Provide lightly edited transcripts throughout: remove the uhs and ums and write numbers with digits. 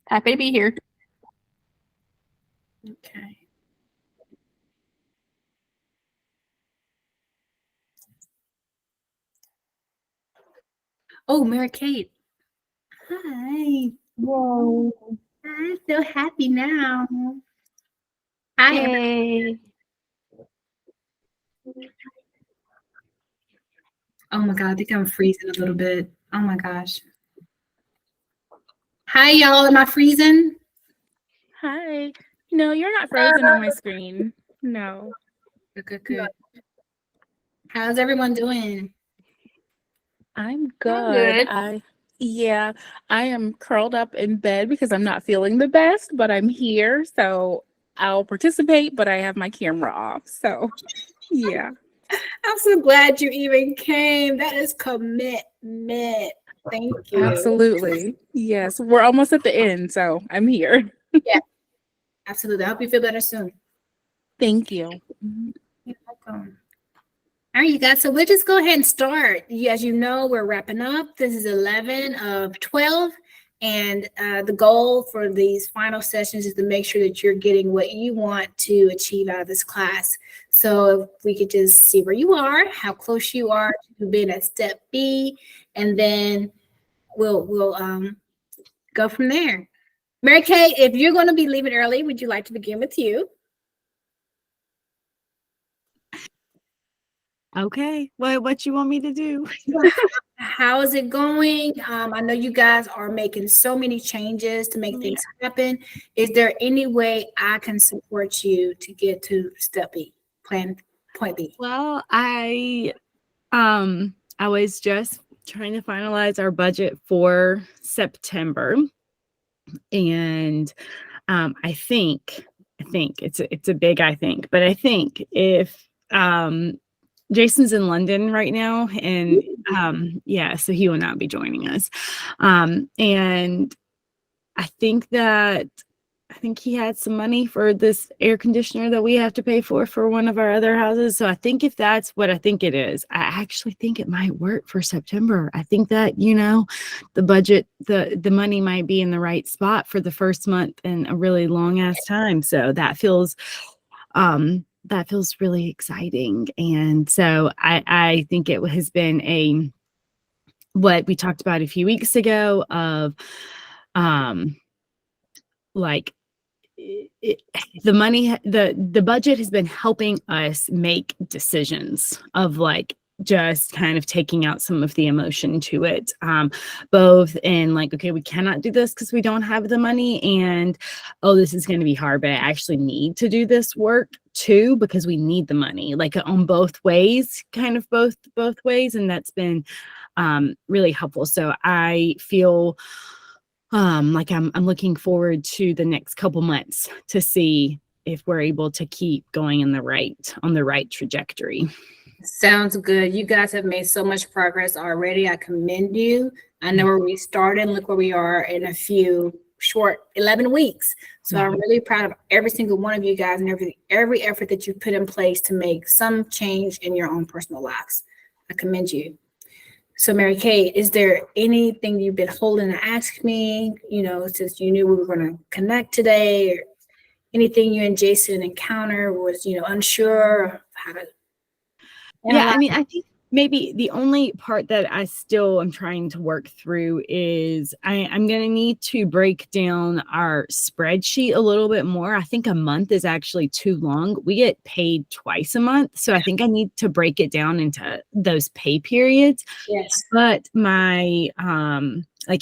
Happy to be here. Okay. Oh, Mary Kate. Hi. Whoa. I'm so happy now. Hi. Yay. Oh my God, I think I'm freezing a little bit. Oh my gosh. Hi, y'all. Am I freezing? Hi. No, you're not frozen on my screen. No. Good. How's everyone doing? I'm good. good. I am curled up in bed because I'm not feeling the best, but I'm here, so I'll participate, but I have my camera off. So, yeah. I'm so glad you even came. That is commitment. Thank you. Absolutely. Yes, we're almost at the end, so I'm here. Yeah, absolutely. I hope you feel better soon. Thank you. You're welcome. All right, you guys. So we'll just go ahead and start. As you know, we're wrapping up. This is 11 of 12. And the goal for these final sessions is to make sure that you're getting what you want to achieve out of this class. So if we could just see where you are, how close you are to being at step B, and then we'll go from there. Mary Kay, if you're going to be leaving early, would you like to begin with you? Okay. What you want me to do? How is it going? I know you guys are making so many changes to make things happen. Is there any way I can support you to get to step B, point B? Well, I was just trying to finalize our budget for September. And I think it's a big I think, but I think if Jason's in London right now, and so he will not be joining us. And I think he had some money for this air conditioner that we have to pay for one of our other houses. So I think if that's what I think it is, I actually think it might work for September. I think that, the budget, the money might be in the right spot for the first month in a really long ass time. So that feels really exciting. And so I think it has been what we talked about a few weeks ago of the money, the budget has been helping us make decisions of just kind of taking out some of the emotion to it, both in okay, we cannot do this because we don't have the money, and this is going to be hard, but I actually need to do this work too because we need the money, on both ways, kind of both ways, and that's been really helpful. So I feel I'm looking forward to the next couple months to see if we're able to keep going on the right trajectory. Sounds good. You guys have made so much progress already. I commend you. I know where we started and look where we are in a few short 11 weeks. So I'm really proud of every single one of you guys and every effort that you put in place to make some change in your own personal lives. I commend you. So Mary Kay, is there anything you've been holding to ask me, since you knew we were going to connect today, or anything you and Jason encountered was, unsure of how to? Yeah, I mean, I think maybe the only part that I still am trying to work through is I'm going to need to break down our spreadsheet a little bit more. I think a month is actually too long. We get paid twice a month. So I think I need to break it down into those pay periods. Yes. But my,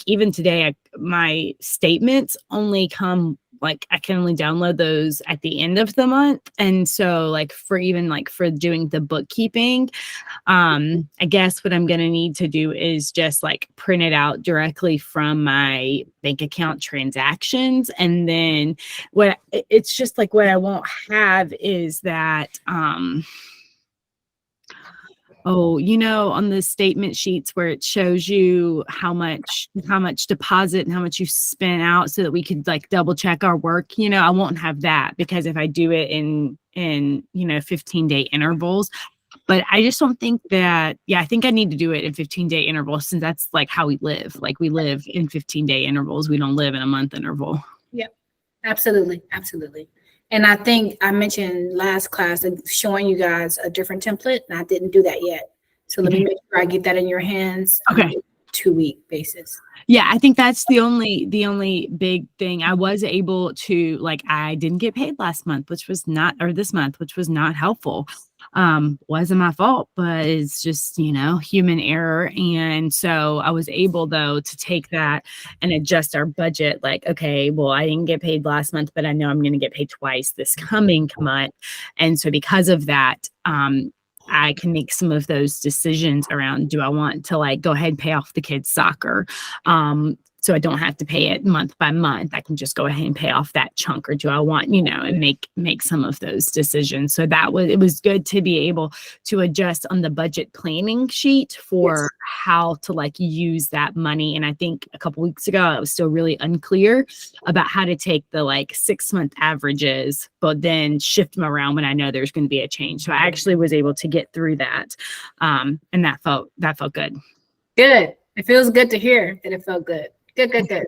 even today, my statements only come, I can only download those at the end of the month. And so for doing the bookkeeping, I guess what I'm going to need to do is just print it out directly from my bank account transactions. And then what I won't have is that, on the statement sheets where it shows you how much deposit and how much you spent out so that we could double check our work, I won't have that because if I do it in 15-day intervals, But I just don't think that, I think I need to do it in 15-day intervals, since that's like how we live. Like we live in 15-day intervals. We don't live in a month interval. Yep, absolutely, absolutely. And I think I mentioned last class and showing you guys a different template, and I didn't do that yet. So let me make sure I get that in your hands. Okay. 2-week basis. Yeah, I think that's the only big thing. I was able to, like, I didn't get paid last month, this month, which was not helpful. Wasn't my fault, but it's just, human error. And so I was able, though, to take that and adjust our budget. Like, okay, well, I didn't get paid last month, but I know I'm going to get paid twice this coming month. And so because of that, I can make some of those decisions around, do I want to like go ahead and pay off the kids' soccer? So I don't have to pay it month by month. I can just go ahead and pay off that chunk, or do I want, and make some of those decisions. So it was good to be able to adjust on the budget planning sheet for how to like use that money. And I think a couple weeks ago, I was still really unclear about how to take the like 6-month averages, but then shift them around when I know there's going to be a change. So I actually was able to get through that. And that felt good. Good. It feels good to hear that it felt good. Good. All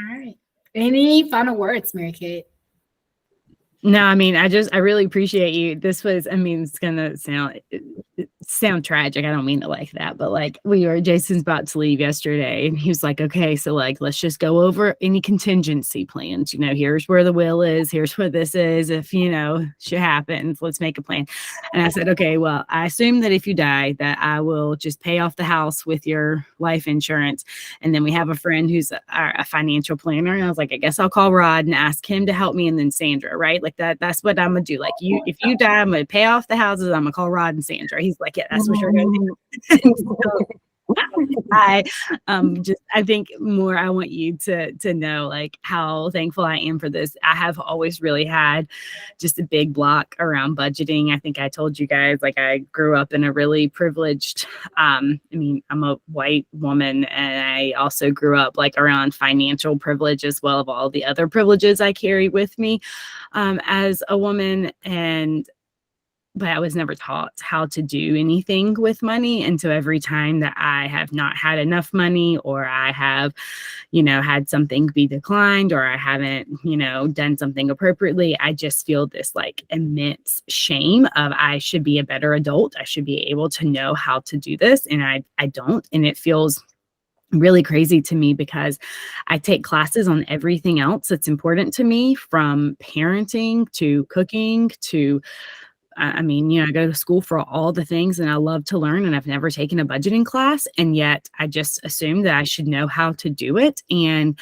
right. Any final words, Mary Kate? No, I mean, I really appreciate you. This was, it's going to sound tragic. I don't mean it like that, but like Jason's about to leave yesterday, and he was like, okay, so like, let's just go over any contingency plans. Here's where the will is. Here's where this is. If, shit happens, let's make a plan. And I said, okay, well, I assume that if you die, that I will just pay off the house with your life insurance. And then we have a friend who's a financial planner. And I was like, I guess I'll call Rod and ask him to help me. And then Sandra, right? Like that's what I'm gonna do. Like if you die, I'm gonna pay off the houses. I'm gonna call Rod and Sandra. He's like, yeah, that's what you're gonna do. So, I think more, I want you to know like how thankful I am for this. I have always really had just a big block around budgeting. I think I told you guys, like, I grew up in a really privileged, I'm a white woman, and I also grew up like around financial privilege as well, of all the other privileges I carry with me as a woman. But I was never taught how to do anything with money. And so every time that I have not had enough money, or I have, had something be declined, or I haven't, done something appropriately, I just feel this like immense shame of, I should be a better adult. I should be able to know how to do this. And I don't. And it feels really crazy to me, because I take classes on everything else that's important to me, from parenting to cooking to I go to school for all the things, and I love to learn, and I've never taken a budgeting class. And yet I just assumed that I should know how to do it. And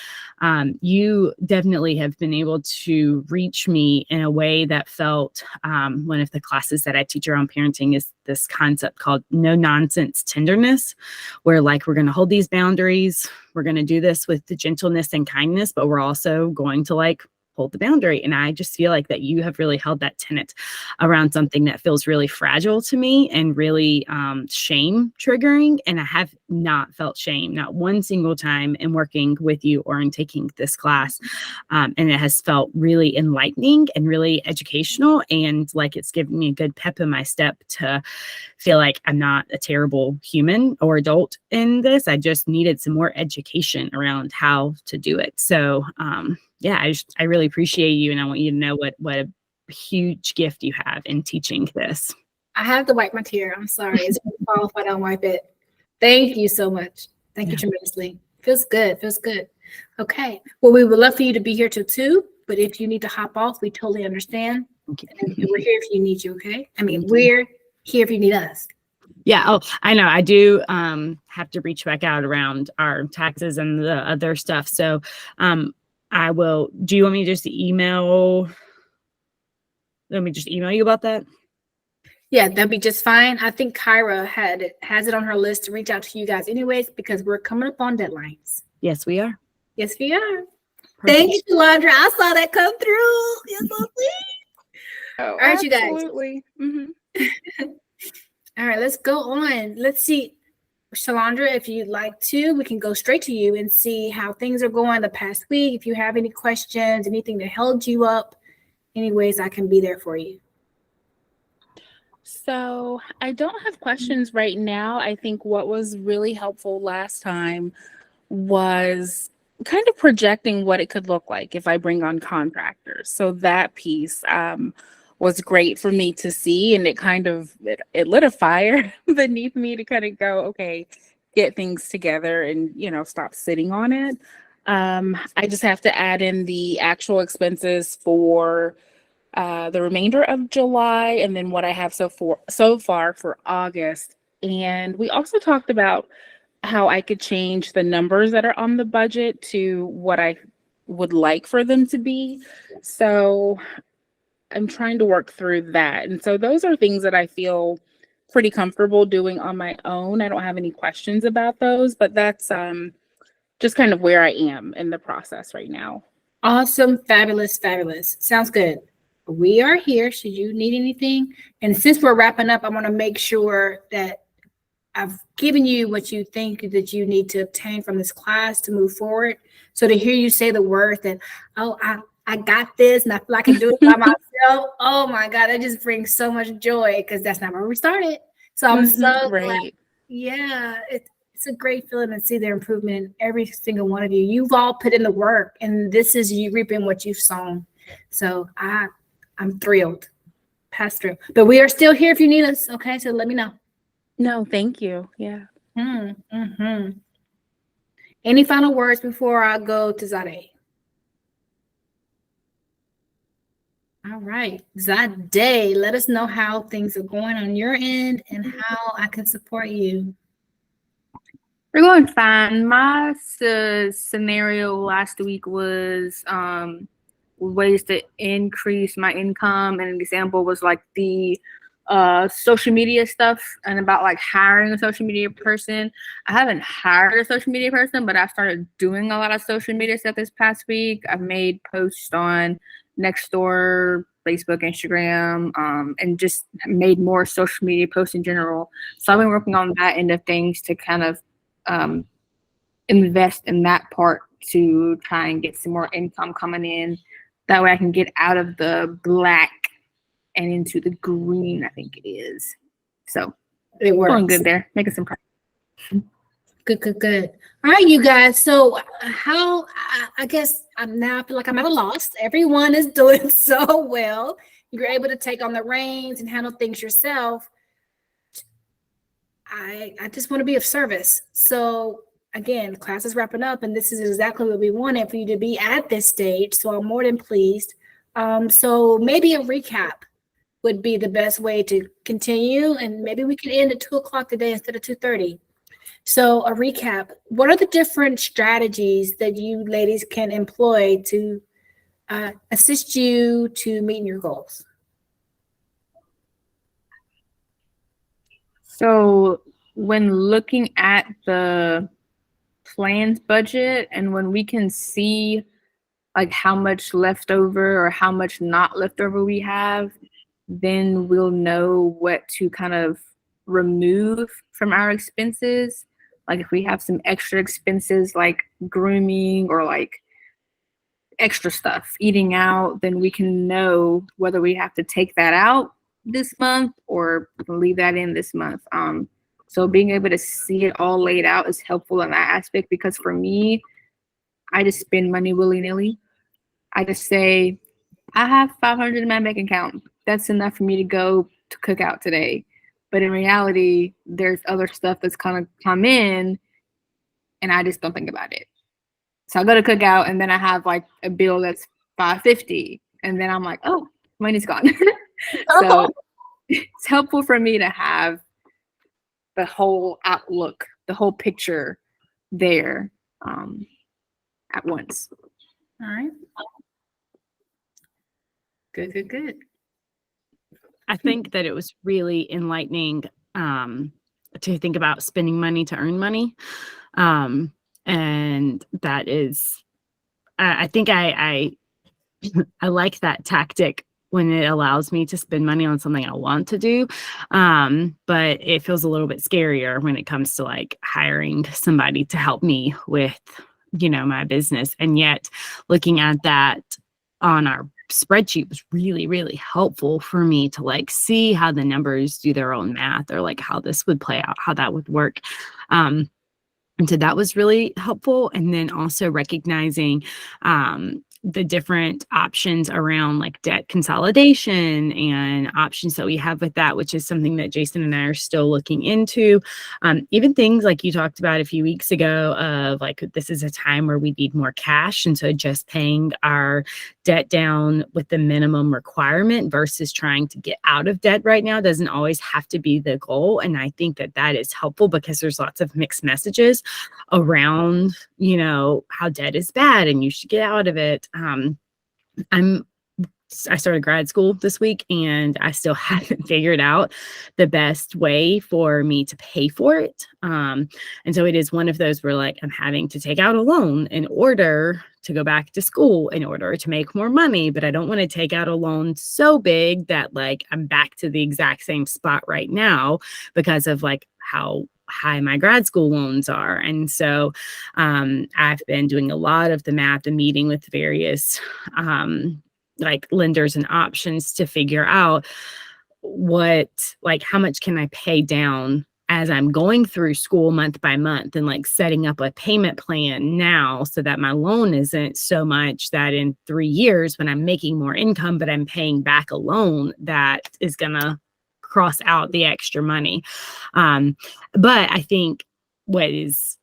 you definitely have been able to reach me in a way that felt, one of the classes that I teach around parenting is this concept called no nonsense tenderness, where like, we're going to hold these boundaries. We're going to do this with the gentleness and kindness, but we're also going to like hold the boundary. And I just feel like that you have really held that tenet around something that feels really fragile to me and really shame triggering. And I have not felt shame, not one single time, in working with you or in taking this class. And it has felt really enlightening and really educational. And like, it's given me a good pep in my step to feel like I'm not a terrible human or adult in this. I just needed some more education around how to do it. So, I really appreciate you, and I want you to know what a huge gift you have in teaching this. I have to wipe my tear. I'm sorry. It's going to fall if I don't wipe it. Thank you so much. Thank you tremendously. Feels good. Okay. Well, we would love for you to be here till 2, but if you need to hop off, we totally understand. Okay. And we're here if you need you, okay? We're here if you need us. Yeah. Oh, I know. I do have to reach back out around our taxes and the other stuff. So I will. Do you want me to just email? Let me just email you about that. Yeah, that'd be just fine. I think Kyra has it on her list to reach out to you guys anyways, because we're coming up on deadlines. Yes, we are. Yes, we are. Perfect. Thank you, Shalondra. I saw that come through. Yes, so sweet. Oh, all right, you guys. absolutely. Mm-hmm. All right, let's go on. Let's see. Shalondra, if you'd like to, we can go straight to you and see how things are going the past week. If you have any questions, anything that held you up, any ways I can be there for you. So I don't have questions right now. I think what was really helpful last time was kind of projecting what it could look like if I bring on contractors. So that piece was great for me to see, and it lit a fire beneath me to kind of go, okay, get things together and stop sitting on it. I just have to add in the actual expenses for the remainder of July, and then what I have so far for August. And we also talked about how I could change the numbers that are on the budget to what I would like for them to be. So I'm trying to work through that. And so those are things that I feel pretty comfortable doing on my own. I don't have any questions about those, but that's just kind of where I am in the process right now. Awesome, fabulous, fabulous. Sounds good. We are here should you need anything. And since we're wrapping up, I want to make sure that I've given you what you think that you need to obtain from this class to move forward. So to hear you say the words that, oh, I got this and I feel like I can do it by myself. Oh my God, that just brings so much joy because that's not where we started. So I'm so glad. Yeah, it's a great feeling to see the improvement in every single one of you. You've all put in the work, and this is you reaping what you've sown. So I'm thrilled, past thrilled. But we are still here if you need us. Okay, so let me know. No, thank you. Yeah. Mm-hmm. Any final words before I go to Zade? All right, Zade, let us know how things are going on your end and how I can support you. We're going fine. My scenario last week was ways to increase my income, and an example was like the social media stuff and about like hiring a social media person. I haven't hired a social media person, but I've started doing a lot of social media stuff this past week. I've made posts on Nextdoor, Facebook, Instagram, and just made more social media posts in general. So I've been working on that end of things to kind of invest in that part to try and get some more income coming in. That way I can get out of the black and into the green, I think it is. So it works. Going good there, making some progress. Good. All right, you guys. So how, I guess I feel like I'm at a loss. Everyone is doing so well. You're able to take on the reins and handle things yourself. I just want to be of service. So again, class is wrapping up, and this is exactly what we wanted for you to be at this stage. So I'm more than pleased. So maybe a recap would be the best way to continue, and maybe we can end at 2:00 today instead of 2:30. So a recap, what are the different strategies that you ladies can employ to assist you to meeting your goals? So when looking at the planned budget and when we can see like how much leftover or how much not leftover we have, then we'll know what to kind of remove from our expenses. Like if we have some extra expenses like grooming or like extra stuff, eating out, then we can know whether we have to take that out this month or leave that in this month. So being able to see it all laid out is helpful in that aspect, because for me, I just spend money willy-nilly. I just say, I have $500 in my bank account. That's enough for me to go to cook out today. But in reality, there's other stuff that's kind of come in and I just don't think about it. So I go to cook out and then I have like a bill that's $550, and then I'm like, oh, money's gone. So it's helpful for me to have the whole outlook, the whole picture there at once. All right. Good. I think that it was really enlightening to think about spending money to earn money. And that is, I think I like that tactic when it allows me to spend money on something I want to do. But it feels a little bit scarier when it comes to like hiring somebody to help me with, my business. And yet looking at that on our spreadsheet was really, really helpful for me to like see how the numbers do their own math, or like how this would play out, how that would work. And so that was really helpful. And then also recognizing the different options around like debt consolidation and options that we have with that, which is something that Jason and I are still looking into. Even things like you talked about a few weeks ago of like, this is a time where we need more cash. And so just paying our debt down with the minimum requirement versus trying to get out of debt right now doesn't always have to be the goal. And I think that that is helpful because there's lots of mixed messages around, you know, how debt is bad and you should get out of it. I started grad school this week and I still haven't figured out the best way for me to pay for it. And so it is one of those where like I'm having to take out a loan in order to go back to school in order to make more money, but I don't want to take out a loan so big that like I'm back to the exact same spot right now because of like how high my grad school loans are. And so I've been doing a lot of the math and meeting with various like lenders and options to figure out how much can I pay down as I'm going through school month by month, and like setting up a payment plan now so that my loan isn't so much that in 3 years when I'm making more income, but I'm paying back a loan that is going to cross out the extra money. But I think what has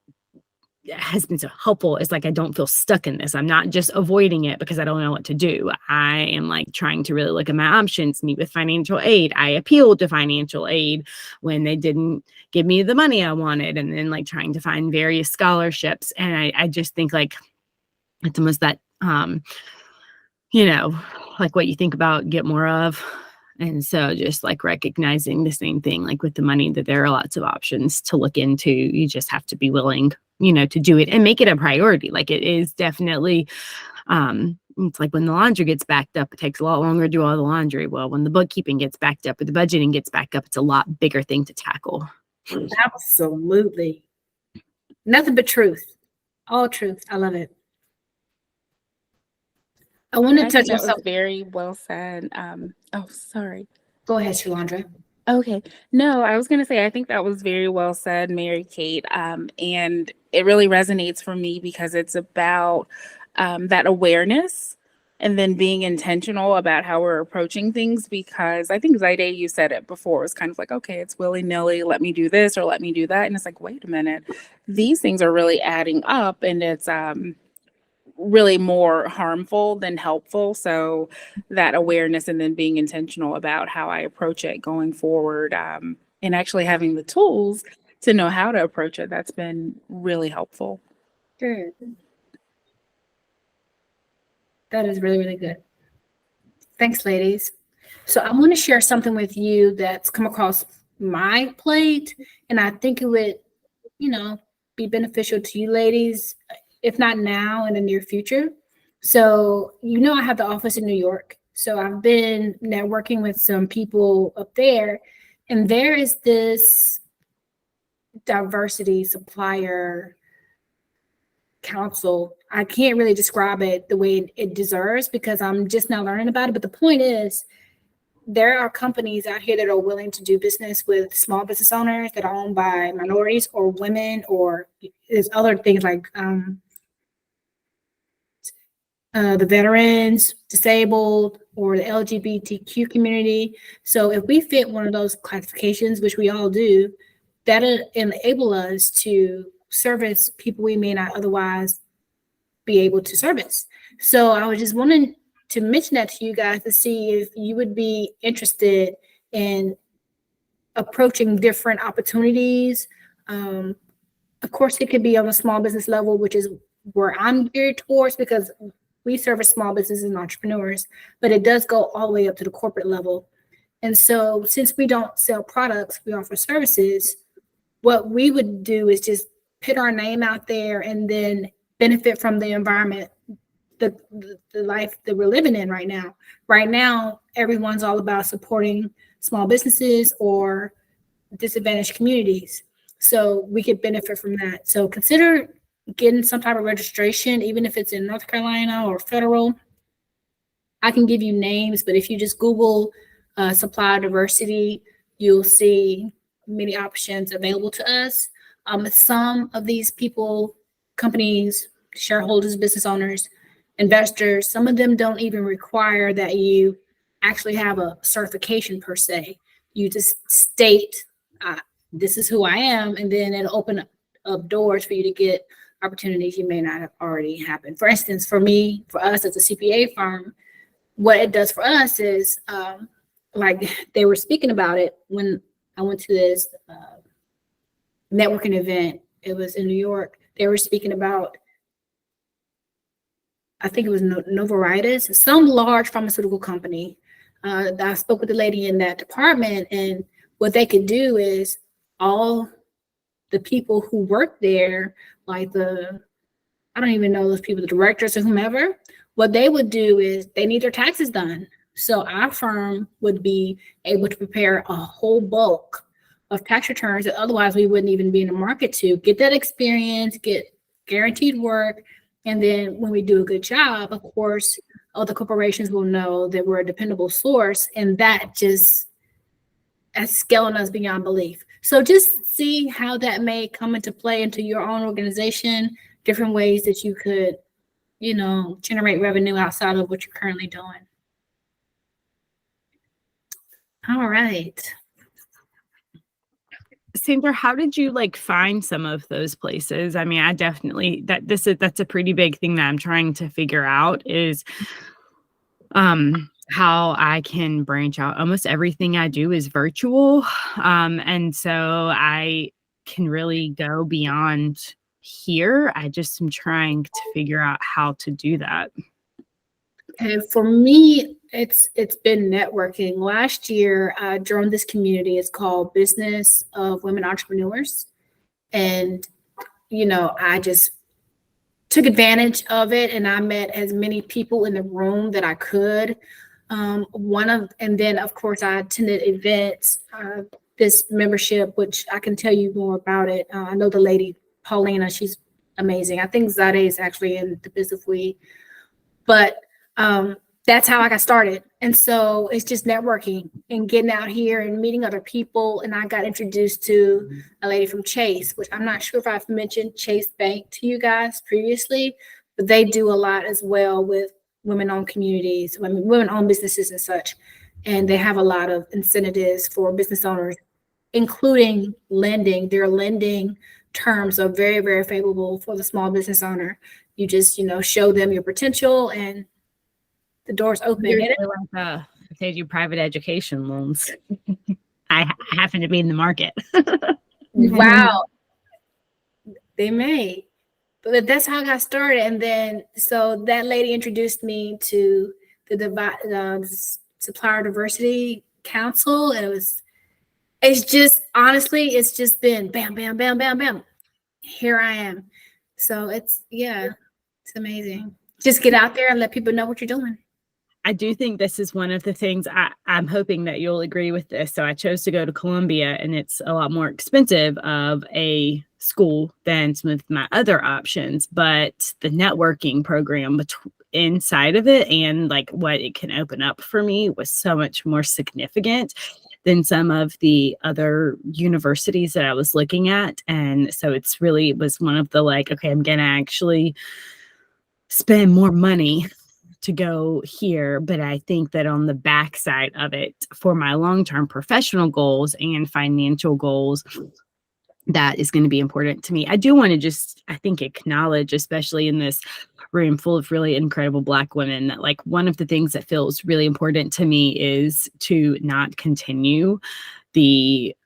been so helpful is like, I don't feel stuck in this. I'm not just avoiding it because I don't know what to do. I am like trying to really look at my options, meet with financial aid. I appealed to financial aid when they didn't give me the money I wanted, and then like trying to find various scholarships. And I just think like it's almost that, you know, like what you think about, get more of. And so just like recognizing the same thing, like with the money, that there are lots of options to look into. You just have to be willing, you know, to do it and make it a priority. Like it is definitely, it's like when the laundry gets backed up, it takes a lot longer to do all the laundry. Well, when the bookkeeping gets backed up or the budgeting gets backed up, it's a lot bigger thing to tackle. Absolutely. Nothing but truth. All truth. I love it. I want to I touch think on that was something. very well said. Oh, sorry. Go ahead, Shalandra. Okay. No, I was going to say, I think that was very well said, Mary Kate. And it really resonates for me because it's about that awareness and then being intentional about how we're approaching things. Because I think, Zaide, you said it before, it's kind of like, okay, it's willy-nilly, let me do this or let me do that. And it's like, wait a minute, these things are really adding up, and it's really more harmful than helpful. So that awareness and then being intentional about how I approach it going forward, and actually having the tools to know how to approach it, that's been really helpful. Good. That is really, really good. Thanks, ladies. So I want to share something with you that's come across my plate, and I think it would, you know, be beneficial to you ladies, if not now, in the near future. So, you know, I have the office in New York. So I've been networking with some people up there, and there is this diversity supplier council. I can't really describe it the way it deserves because I'm just now learning about it. But the point is, there are companies out here that are willing to do business with small business owners that are owned by minorities or women, or there's other things like the veterans, disabled, or the LGBTQ community. So if we fit one of those classifications, which we all do, that'll enable us to service people we may not otherwise be able to service. So I was just wanting to mention that to you guys to see if you would be interested in approaching different opportunities. Of course, it could be on a small business level, which is where I'm geared towards because we service small businesses and entrepreneurs, but it does go all the way up to the corporate level. And so since we don't sell products, we offer services, what we would do is just put our name out there and then benefit from the environment, the life that we're living in right now. Right now, everyone's all about supporting small businesses or disadvantaged communities. So we could benefit from that. So consider getting some type of registration, even if it's in North Carolina or federal. I can give you names, but if you just Google supplier diversity, you'll see many options available to us. Some of these people, companies, shareholders, business owners, investors, some of them don't even require that you actually have a certification per se. You just state, this is who I am, and then it'll open up doors for you to get opportunities you may not have already happened. For instance, for me, for us as a CPA firm, what it does for us is, like they were speaking about it when I went to this networking event. It was in New York. They were speaking about, I think it was Novartis, some large pharmaceutical company. I spoke with the lady in that department, and what they could do is all the people who work there, like I don't even know those people, the directors or whomever, what they would do is they need their taxes done. So our firm would be able to prepare a whole bulk of tax returns that otherwise we wouldn't even be in the market to get that experience, get guaranteed work. And then when we do a good job, of course, other corporations will know that we're a dependable source, and that just is scaling us beyond belief. So just see how that may come into play into your own organization, different ways that you could, generate revenue outside of what you're currently doing. All right. Sandra, how did you find some of those places? I mean, I definitely that's a pretty big thing that I'm trying to figure out is how I can branch out. Almost everything I do is virtual. And so I can really go beyond here. I just am trying to figure out how to do that. And for me, it's been networking. Last year, I joined this community. It's called Business of Women Entrepreneurs. And, I just took advantage of it, and I met as many people in the room that I could. And then of course I attended events, this membership, which I can tell you more about it. I know the lady, Paulina, she's amazing. I think Zade is actually in the Business Week, but that's how I got started. And so it's just networking and getting out here and meeting other people. And I got introduced to a lady from Chase, which I'm not sure if I've mentioned Chase Bank to you guys previously, but they do a lot as well with women-owned communities, women-owned businesses and such. And they have a lot of incentives for business owners, including lending. Their lending terms are very, very favorable for the small business owner. You just, show them your potential and the doors open. They do private education loans. I happen to be in the market. Wow. They may. But that's how I got started. And then, so that lady introduced me to the Supplier Diversity Council. And it's just been bam, bam, bam, bam, bam. Here I am. So it's amazing. Just get out there and let people know what you're doing. I do think this is one of the things I'm hoping that you'll agree with this. So I chose to go to Columbia, and it's a lot more expensive of a school than some of my other options. But the networking program inside of it and what it can open up for me was so much more significant than some of the other universities that I was looking at. And so it was one of the okay, I'm going to actually spend more money to go here. But I think that on the backside of it, for my long-term professional goals and financial goals, that is going to be important to me. I do want to acknowledge, especially in this room full of really incredible Black women, that one of the things that feels really important to me is to not continue the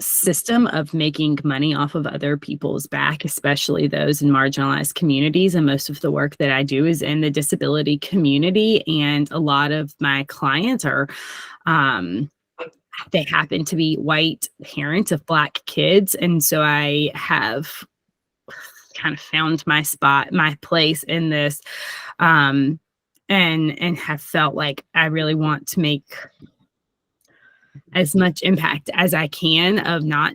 system of making money off of other people's back, especially those in marginalized communities. And most of the work that I do is in the disability community. And a lot of my clients are, they happen to be white parents of Black kids. And so I have kind of found my spot, my place in this, and have felt like I really want to make as much impact as I can of not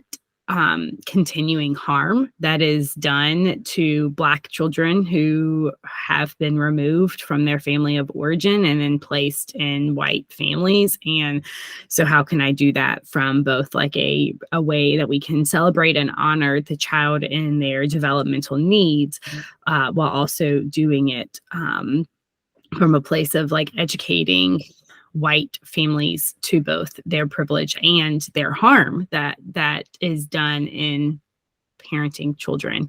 continuing harm that is done to Black children who have been removed from their family of origin and then placed in white families. And so how can I do that from both like a way that we can celebrate and honor the child in their developmental needs, while also doing it from a place of like educating white families to both their privilege and their harm that is done in parenting children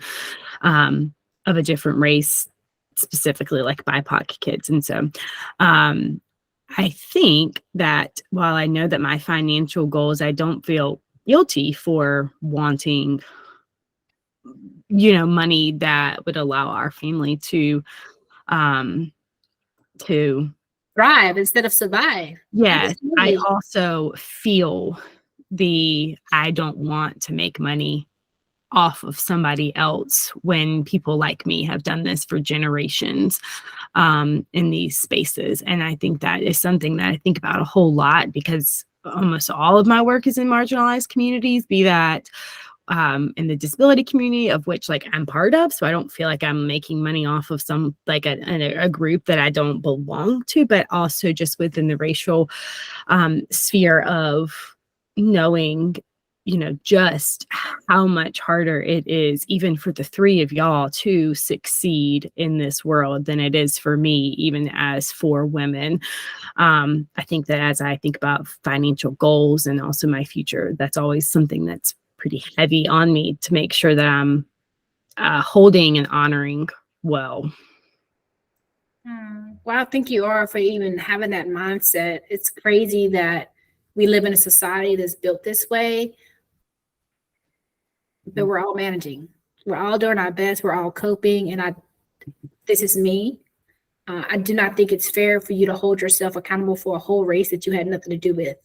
of a different race, specifically like BIPOC kids. And so I think that while I know that my financial goals, I don't feel guilty for wanting, money that would allow our family to Thrive instead of survive. yes, I Absolutely. also feel I don't want to make money off of somebody else when people like me have done this for generations in these spaces. And I think that is something that I think about a whole lot because almost all of my work is in marginalized communities, be that in the disability community, of which like I'm part of. So I don't feel like I'm making money off of some like a group that I don't belong to, but also just within the racial sphere of knowing, just how much harder it is even for the three of y'all to succeed in this world than it is for me, even as 4 women. I think that as I think about financial goals and also my future, that's always something that's pretty heavy on me to make sure that I'm holding and honoring well. Well, I think you are for even having that mindset. It's crazy that we live in a society that's built this way, but we're all managing. We're all doing our best. We're all coping. And this is me. I do not think it's fair for you to hold yourself accountable for a whole race that you had nothing to do with.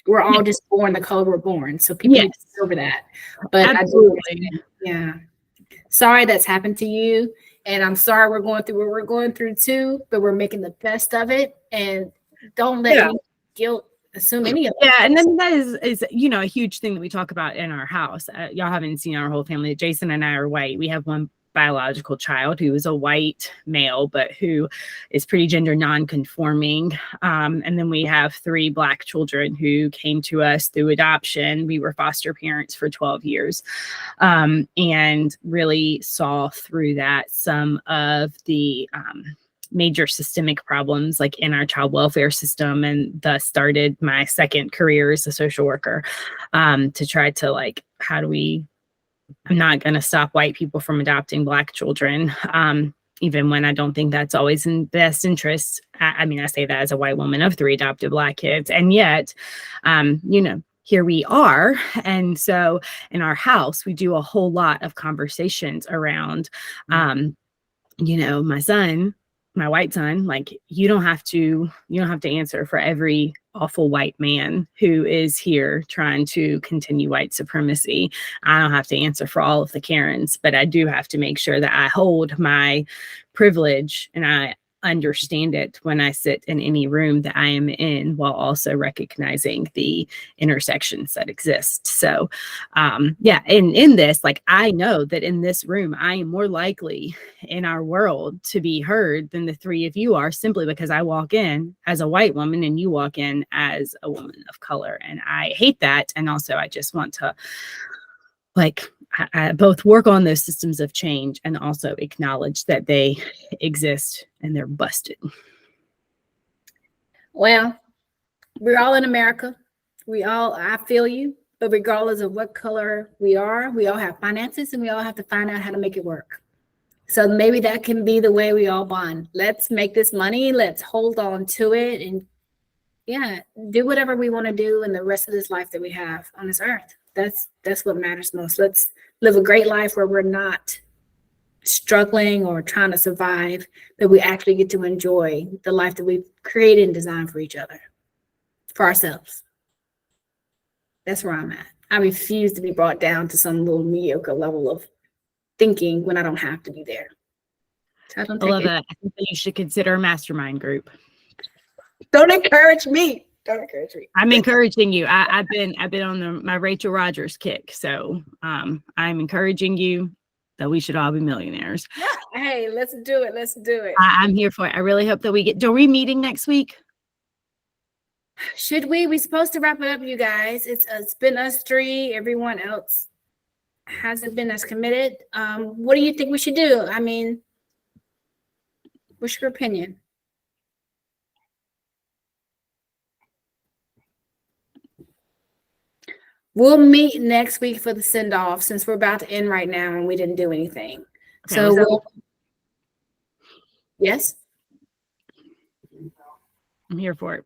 We're all just born the color we're born. So people need to get over that. But absolutely. Yeah. Sorry that's happened to you. And I'm sorry we're going through what we're going through too, but we're making the best of it. And don't let any guilt assume any of it. Yeah, and then that is a huge thing that we talk about in our house. Y'all haven't seen our whole family. Jason and I are white. We have one biological child who is a white male, but who is pretty gender non-conforming. And then we have 3 Black children who came to us through adoption. We were foster parents for 12 years and really saw through that some of the major systemic problems like in our child welfare system, and thus started my second career as a social worker to try to like, how do we, I'm not going to stop white people from adopting Black children, even when I don't think that's always in best interest. I mean, I say that as a white woman of 3 adopted Black kids, and yet, here we are. And so in our house, we do a whole lot of conversations around, my white son, like you don't have to answer for every awful white man who is here trying to continue white supremacy. I don't have to answer for all of the Karens, but I do have to make sure that I hold my privilege and I understand it when I sit in any room that I am in, while also recognizing the intersections that exist. So in this, like, I know that in this room, I am more likely in our world to be heard than the 3 of you are, simply because I walk in as a white woman and you walk in as a woman of color. And I hate that. And also I just want to I both work on those systems of change and also acknowledge that they exist and they're busted. Well, we're all in America. I feel you, but regardless of what color we all have finances and we all have to find out how to make it work. So maybe that can be the way we all bond. Let's make this money. Let's hold on to it and do whatever we want to do in the rest of this life that we have on this earth. That's what matters most. Let's live a great life where we're not struggling or trying to survive, but we actually get to enjoy the life that we've created and designed for each other, for ourselves. That's where I'm at. I refuse to be brought down to some little mediocre level of thinking when I don't have to be there. So I love that. I think that you should consider a mastermind group. Don't encourage me. Don't encourage me. I'm encouraging you. I've been on my Rachel Rogers kick. So I'm encouraging you that we should all be millionaires. Hey, let's do it. Let's do it. I'm here for it. I really hope that are we meeting next week? Should we? We're supposed to wrap it up, you guys. It's been us three. Everyone else hasn't been as committed. What do you think we should do? I mean, what's your opinion? We'll meet next week for the send off since we're about to end right now and we didn't do anything. Okay, So yes. I'm here for it.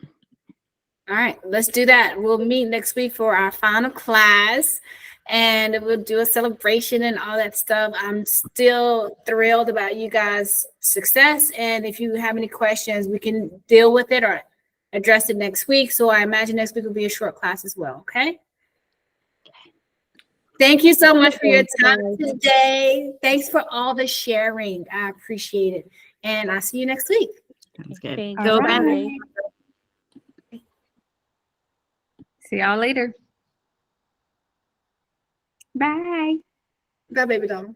All right, let's do that. We'll meet next week for our final class and we'll do a celebration and all that stuff. I'm still thrilled about you guys' success. And if you have any questions, we can deal with it or address it next week. So I imagine next week will be a short class as well. Okay. Thank you so much for your time today. Thanks for all the sharing. I appreciate it. And I'll see you next week. Sounds good. Thank Go you. back. Bye. See y'all later. Bye. Bye, baby doll.